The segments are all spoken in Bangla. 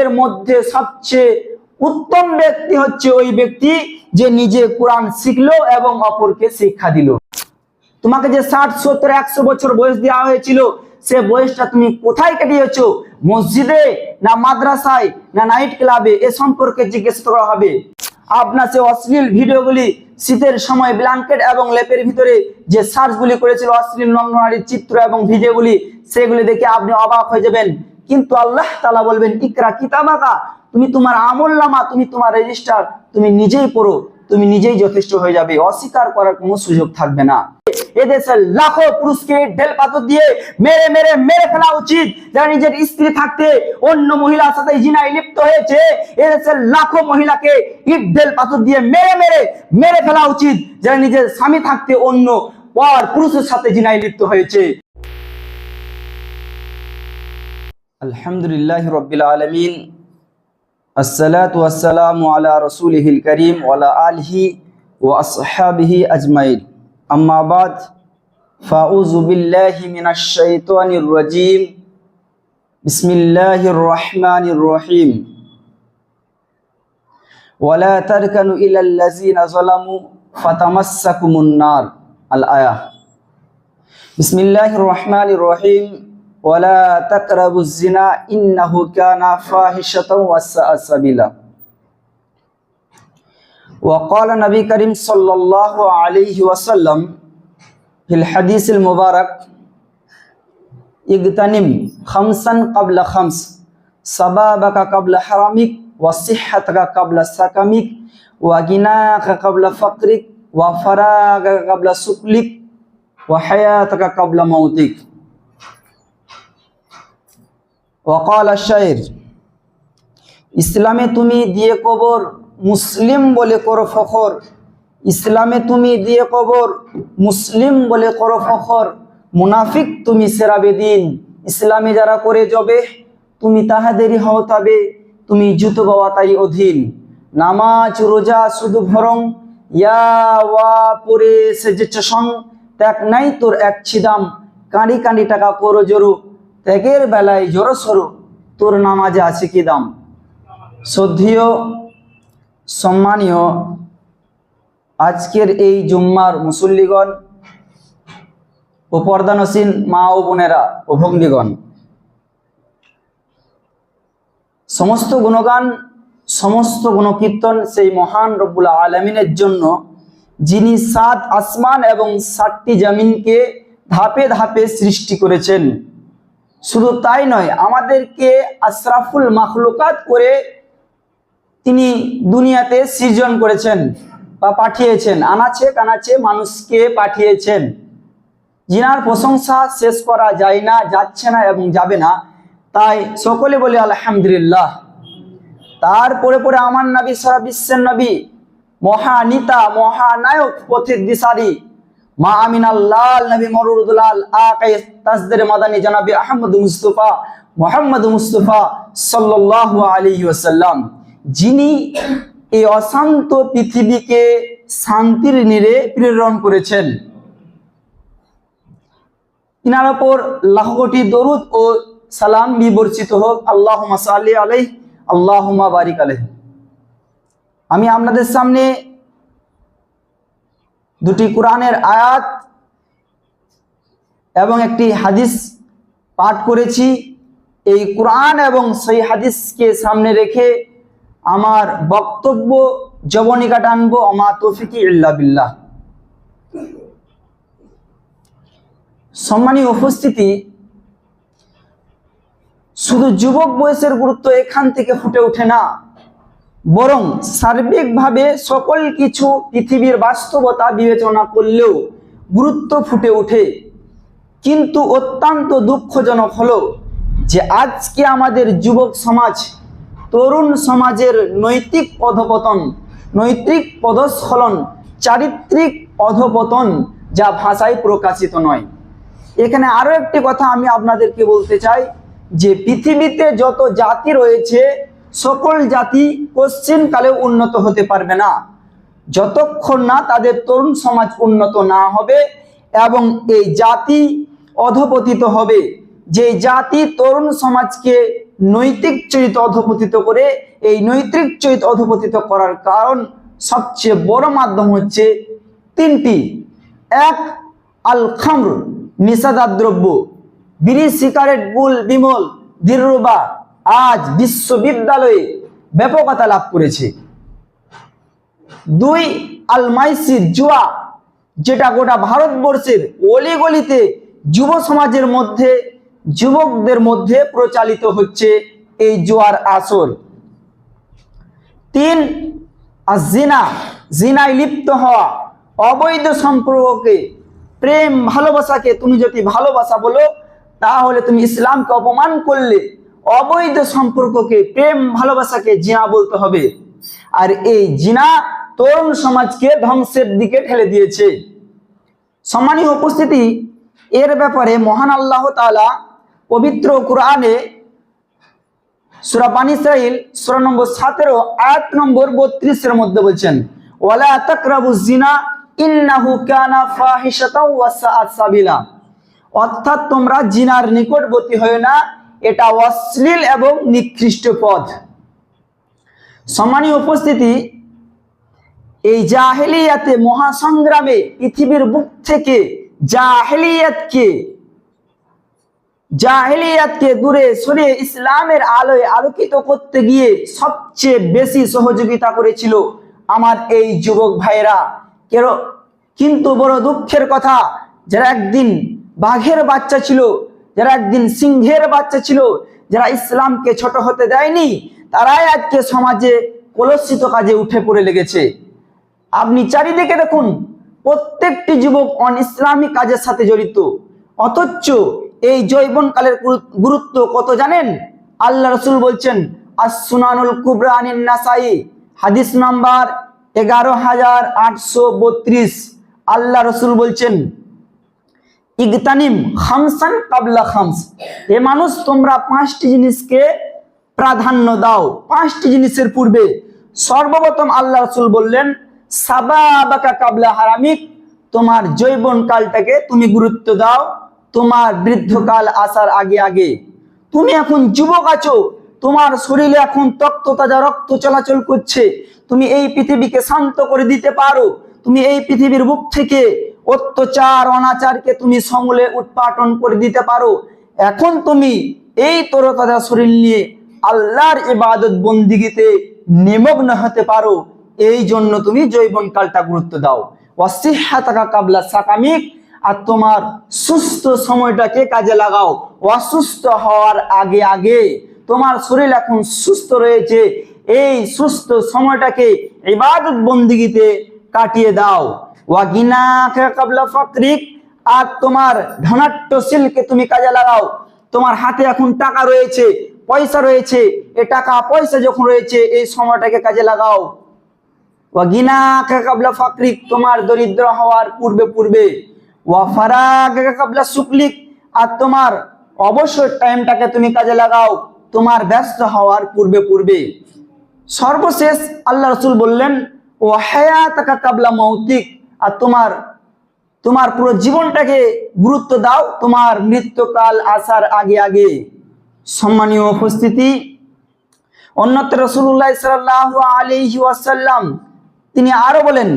ব্যক্তিদের মধ্যে সবচেয়ে উত্তম ব্যক্তি হচ্ছে ওই ব্যক্তি যে নিজে কোরআন শিখলো এবং অপরকে শিক্ষা দিল। তোমাকে যে 60, 70, 100 বছর বয়স দেওয়া হয়েছিল, সে বয়সটা তুমি কোথায় কাটিয়েছো? মসজিদে না মাদ্রাসায় না নাইট ক্লাবে? এ সম্পর্কে জিজ্ঞেস করা হবে। আপনার সে অশ্লীল ভিডিওগুলি শীতের সময় ব্ল্যাঙ্কেট এবং লেপের ভিতরে যে সার্চগুলি করেছিল অশ্লীল নগ্ননারীর চিত্র এবং ভিডিওগুলি, সেগুলি দেখে আপনি অবাক হয়ে যাবেন। কিন্তু আল্লাহ তাআলা বলবেন, ইকরা কিতাবাকা, তুমি তোমার আমলনামা, তুমি তোমার রেজিস্টার তুমি নিজেই পড়ো, তুমি নিজেই যথেষ্ট হয়ে যাবে, অস্বীকার করার কোনো সুযোগ থাকবে না। এদেশের লাখো পুরুষকে ঢেল পাথর দিয়ে মেরে ফেলা উচিত যারা নিজের স্ত্রী থাকতে অন্য মহিলার সাথে জিনায় লিপ্ত হয়েছে। এদেশের লাখো মহিলাকে ইট ঢেল পাথর দিয়ে মেরে ফেলা উচিত যারা নিজের স্বামী থাকতে অন্য পর পুরুষের সাথে জিনায় লিপ্ত হয়েছে। আলহামদুলিল্লাহি রাব্বিল আলামিন, আসসালাতু ওয়াসসালামু আলা রাসূলিহিল কারীম ওয়া আলা আলিহি ওয়া আসহাবিহি আজমাইন। আম্মা বাদ, ফাউযু বিল্লাহি মিনাশ শাইতানির রাজীম। বিসমিল্লাহির রহমানির রহিম। ওয়ালা তারকানু ইলাল লাযিনা যালামু ফাতামাসসাকুমুন নার। আল আয়াহ। বিসমিল্লাহির রহমানির রহিম। ওয়ালা তাকরাবুজ জিনা ইন্নাহু কানা ফাহিশাতাও ওয়া সাআ সাবিলা। وقال نبي كريم صلى الله عليه وسلم في الحديث المبارك اغتنم خمسا قبل خمس شبابك قبل حرمك وصحتك قبل سقمك وغناك قبل فقرك وفراغك قبل سقلك وحياتك قبل موتك. وقال الشاعر, ইসলামে তুমি দিয়ে কবর, মুসলিম বলে করো ফখর। ইসলামে তুমি দিয়ে কবর, মুসলিম বলে করো ফখর। মুনাফিক তুমি সেরা বেদিন, ইসলামে যারা করে যাবে তুমি তাহাদেরই হও তবে, তুমি জুতো বাবা তাই অধীন। নামাজ রোজা শুধু ভরং, ইয়া ওয়া পরে সেজেছ সং। ত্যাগ নাই তোর এক ছিদাম, কাঁড়ি কাঁড়ি টাকা করো জোরো। ত্যাগের বেলায় জোরো সরো, তোর নামাজে আছে কি দাম। শ্রদ্ধেয় সম্মানীয় আজকের এই জুম্মার মুসল্লিগণ ও পর্দানসীন মা ও বোনেরা ও ভগ্নীগণ, সমস্ত গুণগান সমস্ত গুণকীর্তন সেই মহান রব্বুল আলামিনের জন্য, যিনি 7 আসমান এবং 7টি জমিনকে ধাপে ধাপে সৃষ্টি করেছেন। শুধু তাই নয়, আমাদেরকে আশরাফুল মাখলুকাত করে তিনি দুনিয়াতে সৃজন করেছেন বা পাঠিয়েছেন, আনাচে কানাচে মানুষকে পাঠিয়েছেন, যিনার প্রশংসা শেষ করা যায় না, যাচ্ছে না এবং যাবে না। তাই সকলে বলি আলহামদুলিল্লাহ। তারপরে পরে আমার নবী, সারা বিশ্বের নবী, মহানিতা মহানায়ক পথের দিশারি মা আমিনাল্লাহ নবী মরুদুলাল আকাই তাজদের মাদানী জনাবি আহমদ মুস্তফা মুহাম্মদ মুস্তফা সাল্লাল্লাহু আলাইহি ওয়াসাল্লাম, যিনি এই অশান্ত পৃথিবীকে শান্তির নীড়ে প্রেরণ করেছেন। ইনার উপর লাখ কোটি দরুদ ও সালাম বিবর্ষিত হোক। আল্লাহুম্মা সাল্লি আলাইহি আল্লাহুম্মা বারিক আলাইহি। আমি আপনাদের সামনে দুটি কোরআনের আয়াত এবং একটি হাদিস পাঠ করেছি। এই কোরআন এবং সেই হাদিসকে সামনে রেখে আমার বক্তব্য জবনিকা টানবো। আমা তৌফিকি ইল্লা বিল্লাহ। সম্মানীয় উপস্থিতি, শুধু যুবক বয়সের গুরুত্ব এখান থেকে ফুটে ওঠে না, বরং সার্বিকভাবে সকল কিছু পৃথিবীর বাস্তবতা বিবেচনা করলেও গুরুত্ব ফুটে ওঠে। কিন্তু অত্যন্ত দুঃখজনক হলো যে আজকে আমাদের যুবক সমাজ, তরুণ সমাজের নৈতিক অধপতন, নৈতিক পদস্খলন, চারিত্রিক অধপতন যা ভাষায় প্রকাশিত নয়। এখানে আরো একটি কথা আমি আপনাদেরকে বলতে চাই যে পৃথিবীতে যত জাতি রয়েছে, সকল জাতি কোশ্চিনকালেও উন্নত হতে পারবে না যতক্ষণ না তাদের তরুণ সমাজ উন্নত না হবে এবং এই জাতি অধপতিত হবে। যে জাতি তরুণ সমাজকে নৈতিক চরিত্র অধপতিত করে। এই নৈতিক চরিত্র অধপতিত করার কারণ সবচেয়ে বড় মাধ্যম হচ্ছে তিনটি। এক, আল খামর, নেশাদার দ্রব্য, বিড়ি, সিগারেট, গুল, বিমল, দিলরুবা আজ বিশ্ববিদ্যালয়ে ব্যাপকতা লাভ করেছে। দুই, আল মাইসির, জুয়া, যেটা গোটা ভারতবর্ষের অলিগলিতে যুব সমাজের মধ্যে, যুবকদের মধ্যে প্রচালিত হচ্ছে এই জুয়ার আসর। তিন, আর জিনা, জিনায় লিপ্ত হওয়া, অবৈধ সম্পর্ককে, প্রেম ভালোবাসাকে তুমি যদি ভালোবাসা বলো তাহলে তুমি ইসলামকে অপমান করলে। অবৈধ সম্পর্ককে, প্রেম ভালোবাসাকে জিনা বলতে হবে। আর এই জিনা তরুণ সমাজকে ধ্বংসের দিকে ঠেলে দিয়েছে। সম্মানীয় উপস্থিতি, এর ব্যাপারে মহান আল্লাহ তাআলা পবিত্র কুরআনে সূরা বানী ইসরাঈল সূরা নম্বর 17 আয়াত নম্বর 32 এর মধ্যে বলছেন, ওয়ালা তাকরাবুজ জিনা ইন্নাহু কানা ফাহিশাতাও ওয়া সাআত সাবিলা। অর্থাৎ তোমরা জিনার নিকটবর্তী হয়ো না, এটা অশ্লীল এবং নিকৃষ্ট পথ। সম্মানীয় উপস্থিতি, এই জাহেলিয়াতে মহাসংগ্রামে পৃথিবীর বুক থেকে জাহেলিয়াতকে দূরে সরিয়ে ইসলামের আলোয় আলোকিত করতে গিয়ে সবচেয়ে বেশি সহযোগিতা করেছিল আমার এই যুবক ভাইরা। কিন্তু বড় দুঃখের কথা, যারা একদিন বাঘের বাচ্চা ছিল, যারা একদিন সিংহের বাচ্চা ছিল, যারা ইসলামকে ছোট হতে দেয়নি, তারাই আজকে সমাজে কলুষিত কাজে উঠে পড়ে লেগেছে। আপনি চারিদিকে দেখুন, প্রত্যেকটি যুবক অন ইসলামিক কাজের সাথে জড়িত। অথচ এই যৌবনকালের গুরুত্ব কত জানেন? আল্লাহ রাসূল বলছেন, আস-সুনানুল কুবরা আনিন নাসাই, হাদিস নাম্বার 11832। আল্লাহ রাসূল বলছেন, ইগতানিম খামসান কাবলা খামস, এ মানুষ তোমরা 5টি জিনিসকে প্রাধান্য দাও। 5টি জিনিসের পূর্বে সর্বপ্রথম আল্লাহ রাসূল বললেন, সাবাবাকা কাবলা হারামিক, তোমার যৌবনকালটাকে তুমি গুরুত্ব দাও তোমার বৃদ্ধকাল আসার আগে আগে। তুমি এখন যুবক আছো, তোমার শরীরে এখন তক্ততাজা রক্ত চলাচল করছে, তুমি এই পৃথিবীকে শান্ত করে দিতে পারো, তুমি এই পৃথিবীর বুক থেকে অত্যাচার অনাচারকে তুমি সমূলে উৎপাটন করে দিতে পারো। এখন তুমি এই তরতাজা শরীর নিয়ে আল্লাহর ইবাদত বন্দিগিতে নিমগ্ন হতে পারো। এই জন্য তুমি যৌবনকালটা গুরুত্ব দাও। ওয়াসিহাতাকা কাবলা সাকামিক, আর তোমার সুস্থ সময়টাকে কাজে লাগাও অসুস্থ হওয়ার আগে আগে। তোমার শরীর এখন সুস্থ রয়েছে, এই সুস্থ সময়টাকে ইবাদত বন্দিগিতে কাটিয়ে দাও। ওয়াগিনাকা কাবলা ফাকরিক, আর তোমার ধনাট্যশীলকে তুমি কাজে লাগাও। তোমার হাতে এখন টাকা রয়েছে, পয়সা রয়েছে, এ টাকা পয়সা যখন রয়েছে এই সময়টাকে কাজে লাগাও। ওয়াগিনাকা কাবলা ফাকরিক, তোমার দরিদ্র হওয়ার পূর্বে পূর্বে। ওয়াফারাগাকা কাবলা শুকলিক, আর তোমার অবসর টাইমটাকে তুমি কাজে লাগাও তোমার ব্যস্ত হওয়ার পূর্বে পূর্বে। সর্বশেষ আল্লাহ রাসূল বললেন, ও হায়াতাকা কাবলা মৌতিক, আর তোমার পুরো জীবনটাকে গুরুত্ব দাও তোমার মৃত্যুকাল আসার আগে আগে। সম্মানীয় উপস্থিতি, অন্যত্র রাসূলুল্লাহ সাল্লাল্লাহু আলাইহি ওয়াসাল্লাম তিনি আরো বলেন,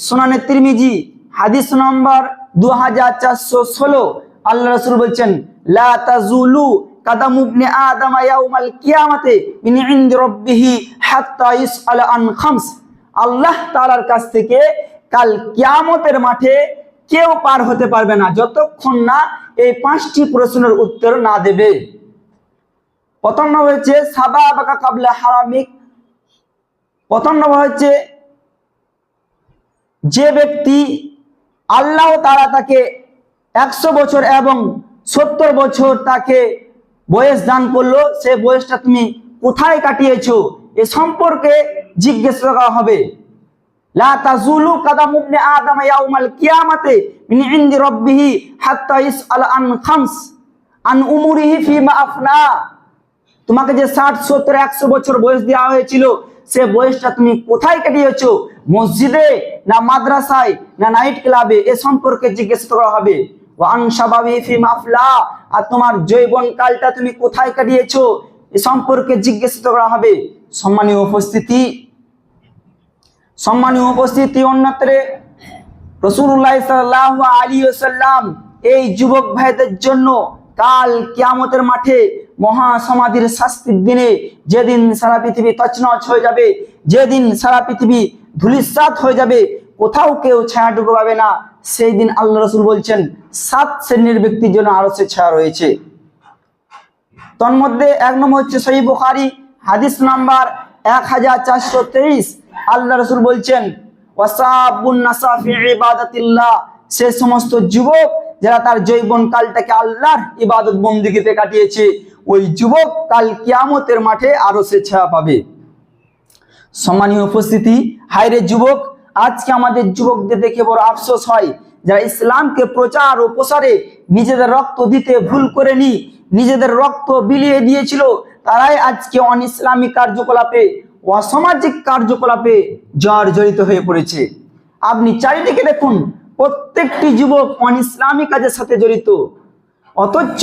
সুনানে তিরমিজি হাদিস নম্বর 2416, আল্লাহ রাসূল বলছেন, লা তাজুলু কাদামু ইবনে আদম ইয়াউমাল কিয়ামাতি মিন ইনদি রাব্বিহি হাত্তা ইসআলা আন খামস। আল্লাহ তাআলার কাছ থেকে কাল কিয়ামতের মাঠে কেউ পার হতে পারবে না যতক্ষণ না এই 5টি প্রশ্নের উত্তর না দেবে। প্রথম নম্বর হচ্ছে সাবাবাকা কাবলা হারামিক। প্রথম নম্বর হচ্ছে যে ব্যক্তি আল্লাহ তাআলা তাকে 100 বছর এবং 70 বছর তাকে বয়স দান করলো, সে বয়সটা তুমি কোথায় কাটিয়েছো এ সম্পর্কে জিজ্ঞাসা করা হবে। লা তাজুলু কাদামু ইবনে আদম ইয়াউমাল কিয়ামাতি মিন ইনদি রাব্বিহি হাত্তা ইসআলা আন খামস আন উমুরিহি ফিমা আফনা। তোমাকে যে 60 70 100 বছর বয়স দেওয়া হয়েছিল সে বয়সটা তুমি কোথায় কাটিয়েছো, মসজিদে না মাদ্রাসায় না নাইট ক্লাবে, এ সম্পর্কে জিজ্ঞেস করা হবে। ওয়ান শাবাবি ফি মাফলা, আর তোমার যৌবন কালটা তুমি কোথায় কাটিয়েছো এ সম্পর্কে জিজ্ঞাসিত করা হবে। সম্মানীয় উপস্থিতি অন্যত্রে রাসূলুল্লাহ সাল্লাল্লাহু আলাইহি ওয়াসাল্লাম এই যুবক ভাইদের জন্য কাল কিয়ামতের মাঠে মহা সমাধির শাস্তির দিনে, যেদিন সারা পৃথিবী তছনছ হয়ে যাবে, যেদিন সারা পৃথিবী ধূলিসাৎ হয়ে যাবে, কোথাও কেউ ছায়াটুকু পাবে না, সেই দিন আল্লাহ রাসূল বলছেন 7 শ্রেণীর ব্যক্তির জন্য আরশের ছায়া রয়েছে। তন্মধ্যে 1 নম্বর হচ্ছে সহিহ বুখারী হাদিস নাম্বার 1423। আল্লাহ রাসূল বলছেন ওয়াসাবুন নাসা ফি ইবাদাতিল্লাহ, সে সমস্ত যুবক যারা তার যৌবন কালটাকে আল্লাহর ইবাদত বন্দেগীতে কাটিয়েছে, ওই যুবক কাল কিয়ামতের মাঠে আরশের ছায়া পাবে। সম্মানীয় উপস্থিতি, হায়রে যুবক, আজকে আমাদের যুবকদের দেখে বড় আফসোস হয়, যারা ইসলামকে প্রচার ও প্রসারে নিজেদের রক্ত দিতে ভুল করেনি, নিজেদের রক্ত বিলিয়ে দিয়েছিল, তারাই আজকে অনইসলামী কার্যকলাপে, অসামাজিক কার্যকলাপে জর্জরিত হয়ে পড়েছে। আপনি চারিদিকে দেখুন, প্রত্যেকটি যুবক অনইসলামী কাজের সাথে জড়িত, অথচ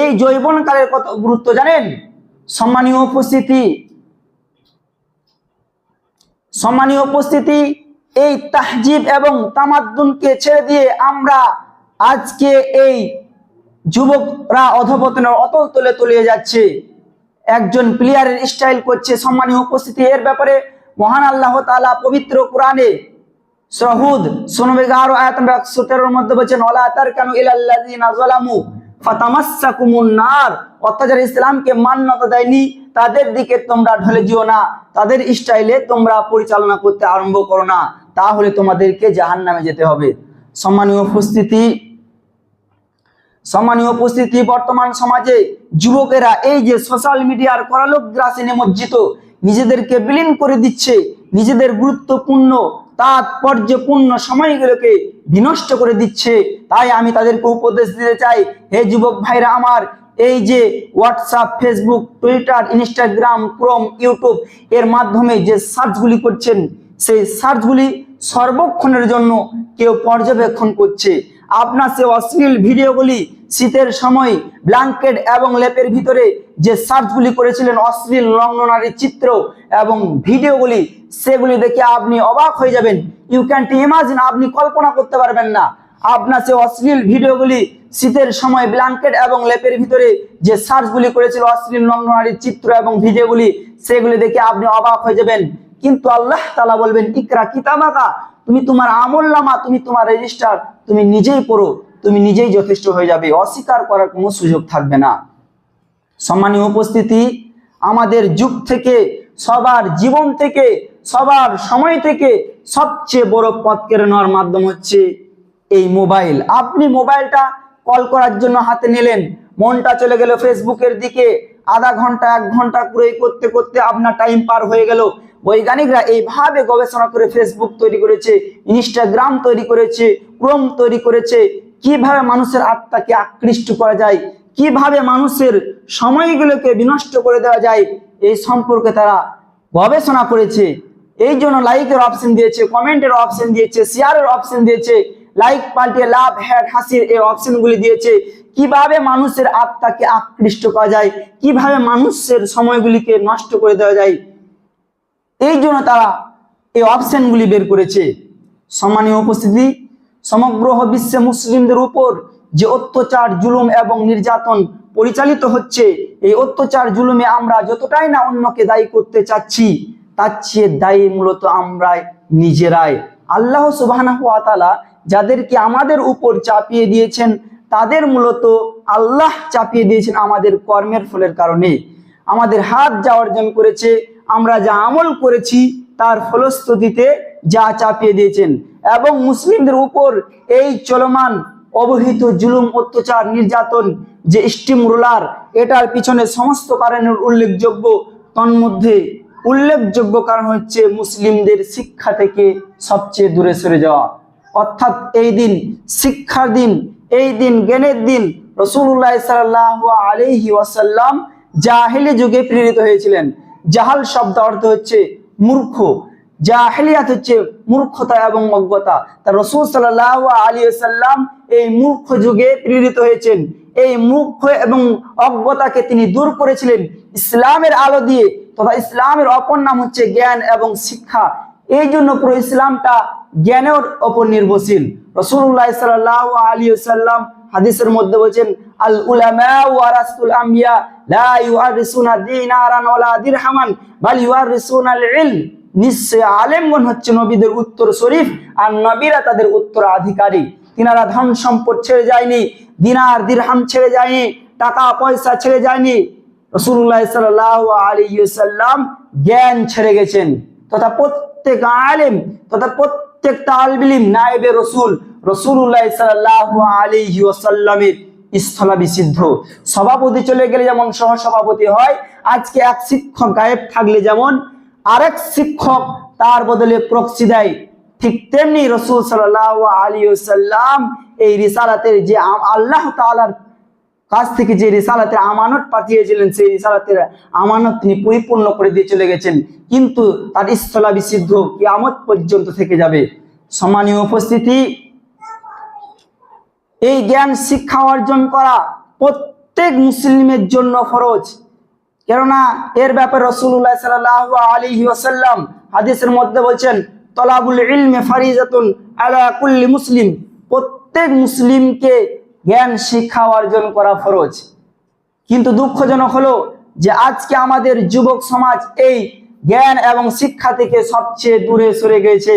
এই যৌবনকালের কত গুরুত্ব জানেন? সম্মানীয় উপস্থিতি, এই তাহজিব এবং তামাদ্দুনকে ছেড়ে দিয়ে আমরা আজকে এই যুবকরা অধপতনের অতল তলে তলিয়ে যাচ্ছে, একজন প্লেয়ারের স্টাইল করছে। সম্মানীয় উপস্থিতি, এর ব্যাপারে মহান আল্লাহ তাআলা পবিত্র কোরআনে সূরা হুদ 11 আয়াত 113 এর মধ্যে বলেছেন ওয়ালা তারকানু ইলাল্লাযিনা যালামু ফাতামাসসাকুমুন নার, অর্থাৎ যারা ইসলামকে মান্যতা দেয়নি তাদের দিকে তোমরা ঢলে যেও না, তাদের স্টাইলে তোমরা পরিচালনা করতে আরম্ভ করো না, তাহলে তোমাদেরকে জাহান্নামে যেতে হবে। সম্মানীয় উপস্থিতি, বর্তমান সমাজে যুবকেরা এই যে সোশ্যাল মিডিয়ার করালোক গ্রাসে নিমজ্জিত, নিজেদেরকে বিলীন করে দিচ্ছে, নিজেদের গুরুত্বপূর্ণ তাৎপর্যপূর্ণ সময়গুলোকে বিনষ্ট করে দিচ্ছে। তাই আমি তাদেরকে উপদেশ দিতে চাই, হে যুবক ভাইরা আমার, এই যে WhatsApp, Facebook, Twitter, Instagram, Chrome, YouTube এর মাধ্যমে যে সার্চগুলি করছেন, সেই সার্চগুলি সর্বক্ষণের জন্য কেউ পর্যবেক্ষণ করছে। আপনার সে অশ্লীল ভিডিওগুলি শীতের সময় ব্ল্যাঙ্কেট এবং লেপের ভিতরে যে সার্চগুলি করেছিলেন, অশ্লীল নগ্ননারীর চিত্র এবং ভিডিওগুলি, সেগুলি দেখে আপনি অবাক হয়ে যাবেন। ইউ ক্যান ইমাজিন, আপনি কল্পনা করতে পারবেন না। আপনার সে অশ্লীল ভিডিওগুলি শীতের সময় ব্ল্যাঙ্কেট এবং লেপের ভিতরে যে সার্চগুলি করেছিল, অশ্লীল নগ্ননারীর চিত্র এবং ভিডিওগুলি, সেগুলি দেখে আপনি অবাক হয়ে যাবেন। কিন্তু আল্লাহ তাআলা বলবেন ইকরা কিতাবাকা, তুমি তোমার আমলনামা, তুমি তোমার রেজিস্টার তুমি নিজেই পড়ো, তুমি নিজেই যথেষ্ট হয়ে যাবে, অস্বীকার করার কোনো সুযোগ থাকবে না। সম্মানীয় উপস্থিতি, আমাদের যুগ থেকে, সবার জীবন থেকে, সবার সময় থেকে সবচেয়ে বড় পথ কেড়ে নেওয়ার মাধ্যম হচ্ছে এই মোবাইল। আপনি মোবাইলটা কল করার জন্য হাতে নিলেন, মনটা চলে গেল ফেসবুকের দিকে, আধা ঘন্টা 1 ঘন্টা কুড়াই করতে করতে আপনার টাইম পার হয়ে গেল। বৈজ্ঞানিকরা এইভাবে গবেষণা করে ফেসবুক তৈরি করেছে, ইনস্টাগ্রাম তৈরি করেছে, ক্রোম তৈরি করেছে, কিভাবে মানুষের আত্মাকে আকৃষ্ট করা যায়, কিভাবে মানুষের সময়গুলোকে বিনষ্ট করে দেওয়া যায়, এই সম্পর্কে তারা গবেষণা করেছে। এই জন্য লাইকের অপশন দিয়েছে, কমেন্টের অপশন দিয়েছে, শেয়ারের অপশন দিয়েছে, লাইক পাল্টে লাভ, হ্যাট, হাসির এই অপশনগুলি দিয়েছে। কিভাবে মানুষের আত্মাকে আকৃষ্ট করা যায়, কিভাবে মানুষের সময়গুলিকে নষ্ট করে দেওয়া যায়, এই জন্য তারা এই অপশনগুলি বের করেছে। সম্মানীয় উপস্থিতি, সমগ্র বিশ্বে মুসলিমদের উপর যে অত্যাচার, জুলুম এবং নির্যাতন পরিচালিত হচ্ছে, এই অত্যাচার জুলুমে আমরা যতটাই না অন্যকে দায়ী করতে চাচ্ছি, তার চেয়ে দায়ী মূলত আমরা নিজেরাই। আল্লাহ সুবহানাহু ওয়া তাআলা যাদেরকে আমাদের উপর চাপিয়ে দিয়েছেন, তাদের মূলত আল্লাহ চাপিয়ে দিয়েছেন আমাদের কর্মের ফলের কারণে। আমাদের হাত যা অর্জন করেছে, আমরা যা আমল করেছি, তার ফলশ্রুতিতে যা চাপিয়ে দিয়েছেন। এবং মুসলিমদের উপর এই চলমান অবহিত জুলুম, অত্যাচার, নির্যাতন যে স্টিম রোলার, এটার পিছনে সমস্ত কারণের উল্লেখযোগ্য, তন্মধ্যে উল্লেখযোগ্য কারণ হচ্ছে মুসলিমদের শিক্ষা থেকে সবচেয়ে দূরে সরে যাওয়া। অর্থাৎ এই দিন শিক্ষার দিন, এই দিন জ্ঞানের দিন। রাসূলুল্লাহ সাল্লাল্লাহু আলাইহি ওয়াসাল্লাম জাহেলি যুগে প্রেরিত হয়েছিলেন। জাহাল শব্দ অর্থ হচ্ছে মূর্খ, জাহেলিয়াত হচ্ছে মূর্খতা এবং অজ্ঞতা। তা রাসূল সাল্লাল্লাহু আলাইহি ওয়াসাল্লাম এই মূর্খ যুগে প্রেরিত হয়েছেন। এই মূর্খ এবং অজ্ঞতাকে তিনি দূর করেছিলেন ইসলামের আলো দিয়ে, তথা ইসলামের অপর নাম হচ্ছে জ্ঞান এবং শিক্ষা। এই জন্য পুরো ইসলামটা জ্ঞানের ওপর নির্ভরশীল। রাসূলুল্লাহ সাল্লাল্লাহু আলাইহি ওয়াসাল্লাম হাদিসের মধ্যে বলেছেন, আল উলামা ওয়ারাসাতুল আম্বিয়া লা ইউআরিসুনা দিনারান ওয়ালা দিরহামান বাল ইউআরিসুনাল ইলম। নিশ্চয় আলেমগণ হচ্ছে নবীদের উত্তর শরীফ, আর নবীরা তাদের উত্তরাধিকারী। তিনারা ধন সম্পদ ছেড়ে যায়নি, দিনার দিরহাম ছেড়ে যায়নি, টাকা পয়সা ছেড়ে যায়নি। রাসূলুল্লাহ সাল্লাল্লাহু আলাইহি ওয়াসাল্লাম জ্ঞান ছেড়ে গেছেন, তথা প্রত্যেক আলেম তথা প্রত্যেক তালিবে ইলম নায়েবে রাসূল রাসূলুল্লাহ সাল্লাল্লাহু আলাইহি ওয়াসাল্লামের স্থলাভিষিদ্ধ। সভাপতি চলে গেলে যেমন সহসভাপতি হয়, আজকে এক শিক্ষক গায়েব থাকলে যেমন আরেক শিক্ষক তার বদলে প্রক্সি দেয়, ঠিক তেমনি রাসূল সাল্লাল্লাহু আলাইহি ওয়াসাল্লাম এই রিসালাতের যে আল্লাহ তাআলার কাছ থেকে যে রিসালাতের আমানত পাঠিয়েছিলেন, সেই রিসালাতের আমানত তিনি পরিপূর্ণ করে দিয়ে চলে গেছেন, কিন্তু তার স্থলাভিষিদ্ধ কিয়ামত পর্যন্ত থেকে যাবে। সম্মানীয় উপস্থিতি, এই জ্ঞান শিক্ষা অর্জন করা প্রত্যেক মুসলিমের জন্য ফরজ। কেননা এর ব্যাপারে রাসূলুল্লাহ সাল্লাল্লাহু আলাইহি ওয়াসাল্লাম হাদিসের মধ্যে বলছেন, তলাবুল ইলমি ফারিজাতুন আলা কুল্লি মুসলিম। প্রত্যেক মুসলিমকে জ্ঞান শিক্ষা অর্জন করা ফরজ। কিন্তু দুঃখজনক হলো যে আজকে আমাদের যুবক সমাজ এই জ্ঞান এবং শিক্ষা থেকে সবচেয়ে দূরে সরে গেছে।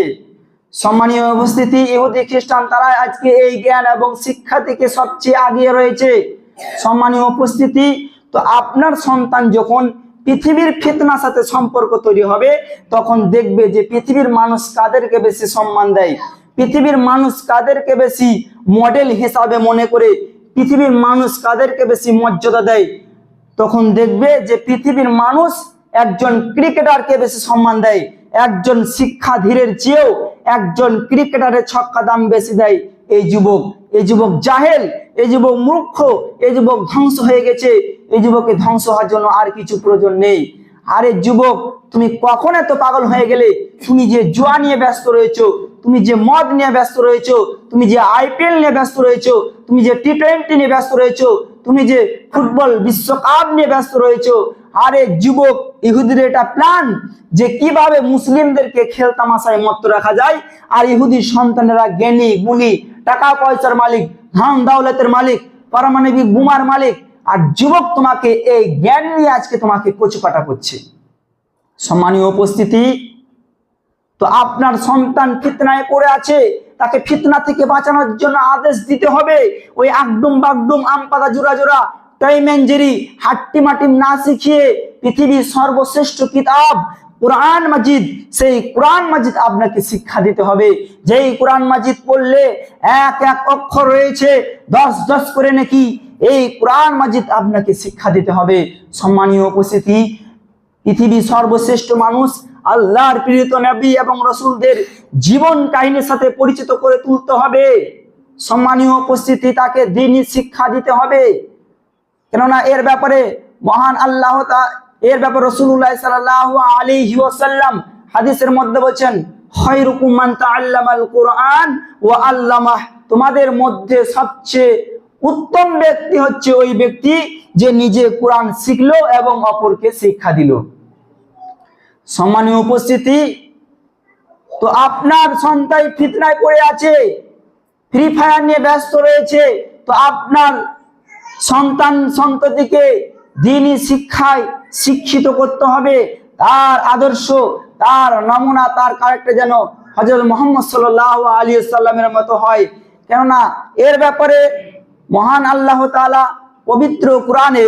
সম্মানীয় উপস্থিতি, ইহুদি খ্রিস্টান তারা আজকে এই জ্ঞান এবং শিক্ষা থেকে সবচেয়ে আগিয়ে রয়েছে। সম্মানীয় উপস্থিতি, তো আপনার সন্তান যখন পৃথিবীর ফিতনার সাথে সম্পর্ক তৈরি হবে, তখন দেখবে যে পৃথিবীর মানুষ কাদেরকে বেশি সম্মান দেয়, পৃথিবীর মানুষ কাদেরকে বেশি মডেল হিসাবে মনে করে, পৃথিবীর মানুষ কাদেরকে বেশি মর্যাদা দেয়। তখন দেখবে যে পৃথিবীর মানুষ একজন ক্রিকেটারকে বেশি সম্মান দেয়, একজন শিক্ষাধীরের চেয়েও একজন ক্রিকেটারের ছক্কা দাম বেশি দেয়। এই যুবক জাহেল, এই যুবক মূর্খ, এই যুবক ধ্বংস হয়ে গেছে। এই যুবককে ধ্বংস হওয়ার জন্য আর কিছু প্রয়োজন নেই। আরে যুবক, তুমি কখন এত পাগল হয়ে গেলে? তুমি যে জুয়া নিয়ে ব্যস্ত রয়েছো, তুমি যে মদ নিয়ে ব্যস্ত রয়েছো, তুমি যে আইপিএল নিয়ে ব্যস্ত রয়েছো, তুমি যে টি-20 নিয়ে ব্যস্ত রয়েছো, তুমি যে ফুটবল বিশ্বকাপ নিয়ে ব্যস্ত রয়েছো। আরে যুবক, ইহুদির এটা প্ল্যান যে কিভাবে মুসলিমদেরকে খেলতামাশায় মত্ত রাখা যায়, আর ইহুদি সন্তানেরা জ্ঞানী গুণী, টাকা পয়সার মালিক, ধন দৌলতের মালিক, পারমাণবিক বোমার মালিক। আর যুবক, তোমাকে এই জ্ঞান নিয়ে আজকে তোমাকে কচুকাটা করছে। সম্মানীয় উপস্থিতি, তো আপনার সন্তান ফিতনায় পড়ে আছে, তাকে ফিতনা থেকে বাঁচানোর জন্য আদেশ দিতে হবে। ওই আকডুম বাগডুম আম পাতা জোড়া জোড়া টম এন্ড জেরি হাট্টি মাটিম না শিখিয়ে পৃথিবীর সর্বশ্রেষ্ঠ কিতাব কোরআন মাজিদ, সেই কোরআন মাজিদ আপনাকে শিক্ষা দিতে হবে। যেই কোরআন মাজিদ পড়লে এক এক অক্ষর রয়েছে 10 করে নাকি, এই কোরআন মাজিদ আপনাকে শিক্ষা দিতে হবে। সম্মানীয় উপস্থিতি, পৃথিবীর সর্বশ্রেষ্ঠ মানুষ আল্লাহর প্রেরিত নবী এবং রাসূলদের জীবন কাহিনীর সাথে পরিচিত করে তুলতে হবে। সম্মানীয় উপস্থিতি, তাকে দ্বীনি শিক্ষা দিতে হবে। কেননা এর ব্যাপারে মহান আল্লাহ এর ব্যাপারে রাসূলুল্লাহ সাল্লাল্লাহু আলাইহি ওয়াসাল্লাম হাদিসের মধ্যে বলেছেন, খায়রুকুম মান তাআল্লামাল কুরআন ওয়া আল্লামাহ। তোমাদের মধ্যে সবচেয়ে উত্তম ব্যক্তি হচ্ছে ওই ব্যক্তি যে নিজে কোরআন শিখলো এবং অপরকে শিক্ষা দিল। সম্মানীয় উপস্থিতি, তো আপনার সন্তান ফিতনায় পড়ে আছে, ফ্রি ফায়ার নিয়ে ব্যস্ত রয়েছে, তো আপনার সন্তান সন্ততিকে দ্বীনি শিক্ষায় শিক্ষিত করতে হবে। তার আদর্শ, তার নমুনা, তার ক্যারেক্টার যেন হযরত মুহাম্মদ সাল্লাল্লাহু আলাইহি ওয়াসাল্লামের মতো হয়। কেননা এর ব্যাপারে মহান আল্লাহ তাআলা পবিত্র কোরআনে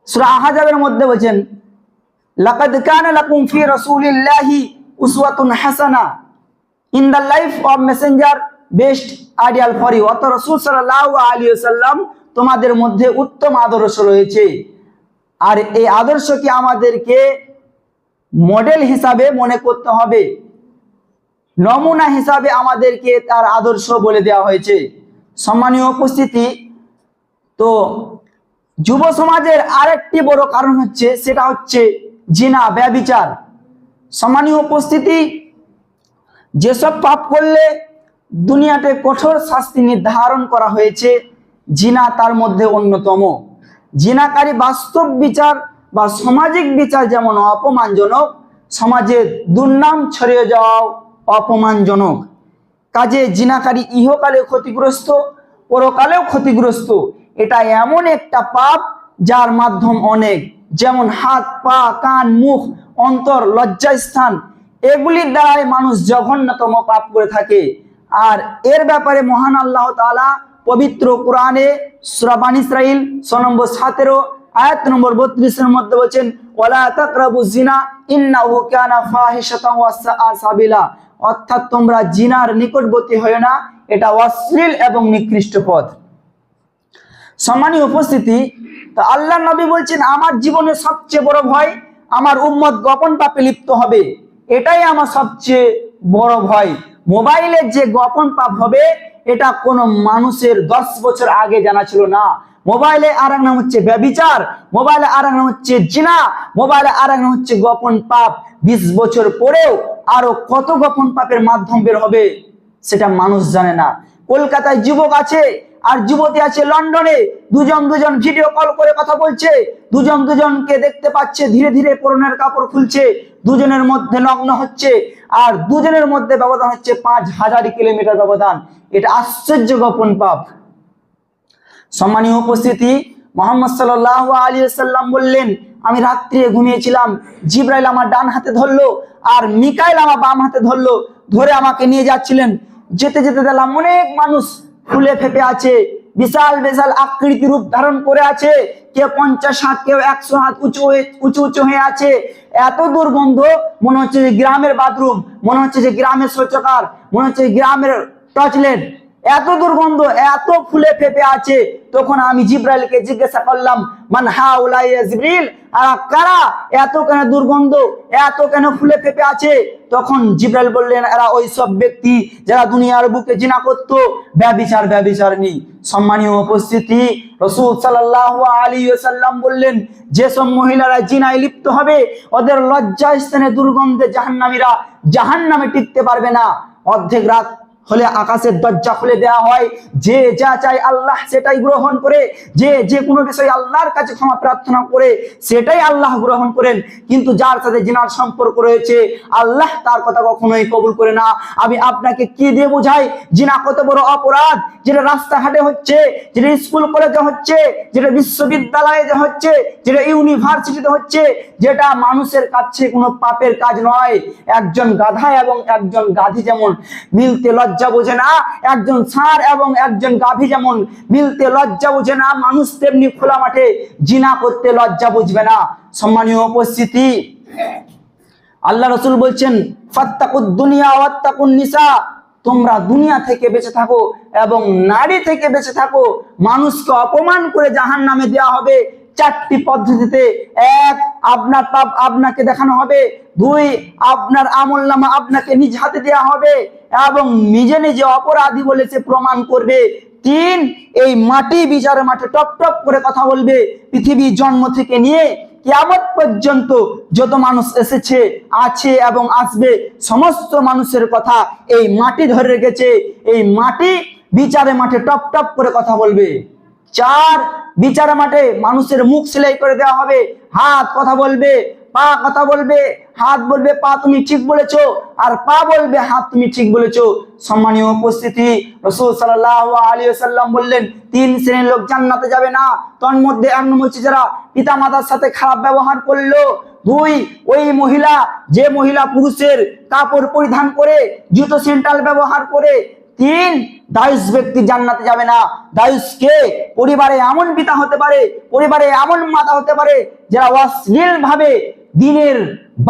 সূরা আহজাবের মধ্যে বলেছেন, লাকাদ কানা লাকুম ফি রাসূলিল্লাহি উসওয়াতুন হাসানা in the life of messenger best ideal for you. অর্থাৎ রাসূল সাল্লাল্লাহু আলাইহি ওয়াসাল্লাম তোমাদের মধ্যে উত্তম আদর্শ রয়েছে। আর এই আদর্শকে আমাদেরকে মডেল হিসাবে মনে করতে হবে, নমুনা হিসাবে আমাদেরকে তার আদর্শ বলে দেওয়া হয়েছে। সম্মানীয় উপস্থিতি, তো যুব সমাজের আরেকটি বড় কারণ হচ্ছে, সেটা হচ্ছে জিনা, ব্যভিচার। সম্মানীয় উপস্থিতি, যেসব পাপ করলে দুনিয়াতে কঠোর শাস্তি নির্ধারণ করা হয়েছে, জিনা তার মধ্যে অন্যতম। জিনাকারী বাস্তব বিচার বা সামাজিক বিচার যেমন অপমানজনক, সমাজে দুর্নাম ছড়িয়ে যাওয়াও অপমানজনক। কাজে জিনাকারী ইহকালে ক্ষতিগ্রস্ত, পরকালেও ক্ষতিগ্রস্ত। এটা এমন একটা পাপ যার মাধ্যম অনেক, যেমন হাত, পা, কান, মুখ, অন্তর, লজ্জাস্থান, এগুলির দ্বারাই মানুষ জঘন্যতম পাপ করে থাকে। আর এর ব্যাপারে মহান আল্লাহ তাআলা পবিত্র কোরআনে সূরা বানী ইসরাঈল সূরা নম্বর 17 আয়াত নম্বর 32 এর মধ্যে বলেন, ওয়ালা তাকরাবুজ জিনা ইন্নাহু কানা ফাহিশাতান ওয়া সাআ সাবিলা, অর্থাৎ তোমরা জিনার নিকটবর্তী হয়ো না, এটা অশ্লীল এবং নিকৃষ্ট পথ। সম্মানীয় উপস্থিতি, তো আল্লাহ নবী বলছেন আমার জীবনের সবচেয়ে বড় ভয় আমার উম্মত গোপন পাপে লিপ্ত হবে, এটাই আমার সবচেয়ে বড় ভয়। মোবাইলের যে গোপন পাপ হবে এটা কোনো মানুষের 10 বছর আগে জানা ছিল না। মোবাইলে আর এক নাম হচ্ছে ব্যভিচার, মোবাইলে আর এক নাম হচ্ছে জিনা, মোবাইলে আর এক নাম হচ্ছে গোপন পাপ। 20 বছর পরেও আরো কত গোপন পাপের মাধ্যম বের হবে সেটা মানুষ জানে না। কলকাতায় যুবক আছে আর যুবতী আছে লন্ডনে, দুজন ভিডিও কল করে কথা বলছে, দুজনকে দেখতে পাচ্ছে, ধীরে ধীরে পরনের কাপড় খুলছে, দুজনের মধ্যে লগ্ন হচ্ছে, আর দুজনের মধ্যে ব্যবধান হচ্ছে 5000 কিলোমিটার ব্যবধান। এটা আশ্চর্য গোপন পাপ। সম্মানীয় উপস্থিতি, মুহাম্মদ সাল্লাল্লাহু আলাইহি ওয়াসাল্লাম বললেন, আমি রাত্রে ঘুমিয়েছিলাম, জিবরাইল আমার ডান হাতে ধরলো আর মিকাইল আমার বাম হাতে ধরলো, ধরে আমাকে নিয়ে যাচ্ছিলেন। যেতে যেতে দেখলাম অনেক মানুষ ফুলে ফেপে আছে, বিশাল বিশাল আকৃতি রূপ ধারণ করে আছে, কেউ 50 হাত, কেউ 100 হাত উঁচু হয়ে আছে। এত দুর্গন্ধ, মনে হচ্ছে যে গ্রামের বাথরুম, মনে হচ্ছে যে গ্রামের শৌচাগার, মনে হচ্ছে গ্রামের টয়লেট, এত দুর্গন্ধ, এত ফুলে ফেপে আছে। তখন আমি জিবরাইলকে জিজ্ঞাসা করলাম, মান হাউলা ইয়া জিবরিল, কারা, এত কেন দুর্গন্ধ, এত কেন ফুলে ফেপে আছে? তখন জিবরাইল বললেন, এরা ওই সব ব্যক্তি যারা দুনিয়ার বুকে জিনা করত, ব্যভিচারিণী। সম্মানীয় উপস্থিতি, রাসূল সাল্লাল্লাহু আলাইহি ওয়াসাল্লাম বললেন, যেসব মহিলারা জিনায় লিপ্ত হবে ওদের লজ্জাস্থানে দুর্গন্ধে জাহান্নামে টিকতে পারবে না। অর্ধেক রাত হলে আকাশের দরজা খুলে দেওয়া হয়, যে যা চাই আল্লাহ সেটাই গ্রহণ করে, যে কোনো বিষয়ে আল্লাহর কাছে ক্ষমা প্রার্থনা করে সেটাই আল্লাহ গ্রহণ করেন। কিন্তু যার সাথে জিনার সম্পর্ক রয়েছে আল্লাহ তার কথা কখনোই কবুল করে না। আমি আপনাকে কি দিয়ে বোঝাই জিনা কত বড় অপরাধ, যেটা রাস্তাঘাটে হচ্ছে, যেটা স্কুল কলেজে হচ্ছে, যেটা বিশ্ববিদ্যালয়ে হচ্ছে, যেটা ইউনিভার্সিটিতে হচ্ছে, যেটা মানুষের কাছে কোনো পাপের কাজ নয়। একজন গাধা এবং একজন গাধী যেমন মিলতে লজ্জা বোঝে না, একজন ষাঁড় এবং একজন গাভী যেমন মিলতে লজ্জা বোঝে না, মানুষ তেমনি খোলা মাঠে জিনা করতে লজ্জা বুঝবে না। সম্মানীয় উপস্থিতি, আল্লাহ রাসূল বলছেন, ফাত্তাকুদ দুনিয়া ওয়াত্তাকুন নিসা, তোমরা দুনিয়া থেকে বেঁচে থাকো এবং নারী থেকে বেঁচে থাকো। মানুষকে অপমান করে জাহান্নামে দেওয়া হবে 4টি পদ্ধতিতে। 1, আপনার পাপ আপনাকে দেখানো হবে। 2, আপনার আমলনামা আপনাকে নিজ হাতে দেওয়া হবে এবং নিজে নিজে অপরাধী বলেছে প্রমাণ করবে। 3, এই মাটি বিচারের মাঠে টপ টপ করে কথা বলবে। পৃথিবী জন্ম থেকে নিয়ে কিয়ামত পর্যন্ত যত মানুষ এসেছে, আছে এবং আসবে, সমস্ত মানুষের কথা এই মাটি ধরে রেখেছে। এই মাটি বিচারের মাঠে টপ টপ করে কথা বলবে। 4, বিচারের মাঠে মানুষের মুখ সেলাই করে দেওয়া হবে। হাত কথা বলবে, পা কথা বলবে, হাত বলবে পা তুমি ঠিক বলেছো, আর পা বলবে হাত তুমি ঠিক বলেছো। সম্মানীয় উপস্থিতি, রাসূল সাল্লাল্লাহু আলাইহি ওয়াসাল্লাম বললেন, 3 শ্রেণীর লোক জান্নাতে যাবে না। তার মধ্যে 1 নম্বর হচ্ছে যারা পিতামাতার সাথে খারাপ ব্যবহার করলো। 2, ওই মহিলা, যে মহিলা পুরুষের কাপড় পরিধান করে জুতো সেন্টাল ব্যবহার করে। 3, দায়ুস ব্যক্তি জান্নাতে যাবে না। দায়ুসকে পরিবারে এমন পিতা হতে পারে, পরিবারে এমন মাতা হতে পারে যারা অশ্লীল ভাবে দিনের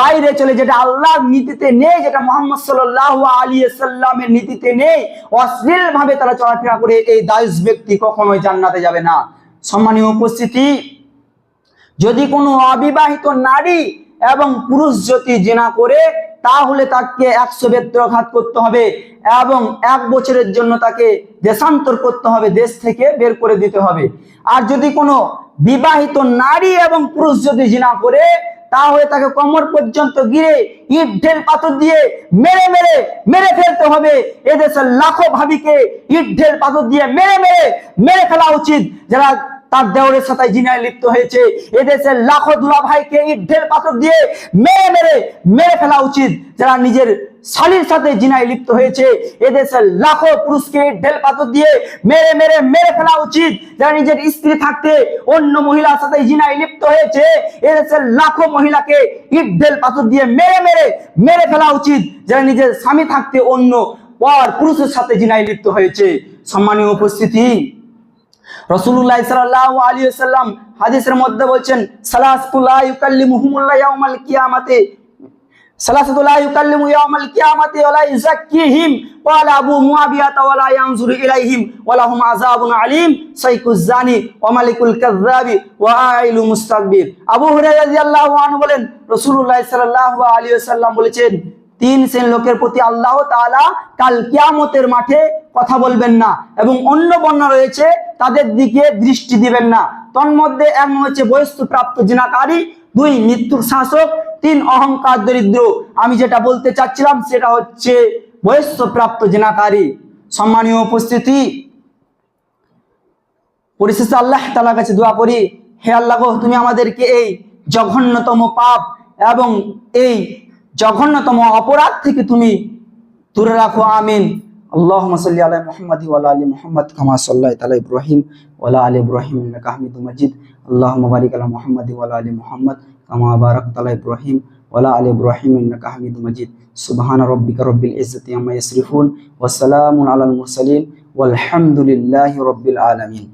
বাইরে চলে, যেটা আল্লাহর নীতিতে নেই, যেটা মুহাম্মদ সাল্লাল্লাহু আলাইহি ওয়াসাল্লামের নীতিতে নেই, অশ্লীল ভাবে তারা চলাফেরা করে। এই দায়ুস ব্যক্তি কখনোই জান্নাতে যাবে না। সম্মানীয় উপস্থিতি, যদি কোনো অবিবাহিত নারী এবং পুরুষ যদি জিনা করে তাহলে তাকে 100 বেত্রাঘাত করতে হবে এবং 1 বছরের জন্য তাকে দেশান্তর করতে হবে, দেশ থেকে বের করে দিতে হবে। আর যদি কোনো বিবাহিত নারী এবং পুরুষ যদি জিনা করে তাহলে তাকে কোমর পর্যন্ত গিরে ইট ঢেল পাথর দিয়ে মেরে ফেলতে হবে। এদেশের লাখো ভাবিকে ইট ঢেল পাথর দিয়ে মেরে ফেলা উচিত যারা তার দেওরের সাথে জিনায় লিপ্ত হয়েছে। এদেশের লাখো দুলা ভাইকে ইট ঢেল পাথর দিয়ে মেরে ফেলা উচিত যারা নিজের শালীর সাথে জিনায় লিপ্ত হয়েছে। এদেশের লাখো পুরুষকে ইট ঢেল পাথর দিয়ে মেরে ফেলা উচিত যারা নিজের স্ত্রী থাকতে অন্য মহিলার সাথে জিনায় লিপ্ত হয়েছে। এদেশের লাখো মহিলাকে ইট ঢেল পাথর দিয়ে মেরে ফেলা উচিত যারা নিজের স্বামী থাকতে অন্য পুরুষের সাথে জিনায় লিপ্ত হয়েছে। সম্মানীয় উপস্থিতি, রাসূলুল্লাহ সাল্লাল্লাহু আলাইহি ওয়াসাল্লাম হাদিসের মধ্যে বলছেন, সালাসাতু লা ইউকাল্লিমুহুমুল্লাহ ইয়াউমাল কিয়ামাতি, সালাসাতু লা ইউকাল্লিমু ইয়াউমাল কিয়ামাতি ওয়া লা ইউযাক্কিহিম ক্বালা আবু মুআবিয়াতা ওয়া লা ইয়ানজুরু ইলাইহিম ওয়া লাহুম আযাবুন আলীম সাইকুজ জানি ওয়া মালিকুল কাযযাবি ওয়া আইলু মুস্তাকবির। আবু হুরায়রা রাদিয়াল্লাহু আনহু বলেন, রাসূলুল্লাহ সাল্লাল্লাহু আলাইহি ওয়াসাল্লাম বলেছেন, তিন শ্রেণীর লোকের প্রতি আল্লাহ তাআলা কাল কিয়ামতের মাঠে কথা বলবেন না এবং অন্য বর্ণনা রয়েছে তাদের দিকে দৃষ্টি দিবেন না। তন্মধ্যে এক হচ্ছে বয়স্কপ্রাপ্ত জিনাকারী, দুই মৃত্যুর শাসক, তিন অহংকার দরিদ্র। আমি যেটা বলতে চাচ্ছিলাম সেটা হচ্ছে বয়স্কপ্রাপ্ত জিনাকারী। সম্মানীয় উপস্থিতি, পরিশেষে আল্লাহ তাআলার কাছে দোয়া করি, হে আল্লাহ গো, তুমি আমাদেরকে এই জঘন্যতম পাপ এবং এই জঘন্যতম অপরাধ থেকে তুমি দূরে রাখো, আমিন। আল্লাহুম্মা সাল্লি আলা মুহাম্মাদি ওয়া আলা আলি মুহাম্মাদ কামা সাল্লাইতা আলা ইব্রাহিম ওয়া আলা আলি ইব্রাহিম ইন্নাকা হামিদুম মাজিদ। আল্লাহুম্মা বারিক আলা মুহাম্মাদি ওয়া আলা আলি মুহাম্মাদ কামা বারাকতা আলা ইব্রাহিম ওয়া আলা আলি ইব্রাহিম ইন্নাকা হামিদুম মাজিদ। সুবহানা রাব্বিকা রাব্বিল ইজ্জাতি আম্মা ইয়াসিফুন ওয়া সালামুন আলাল মুরসালিন ওয়াল হামদুলিল্লাহি রাব্বিল আলামিন।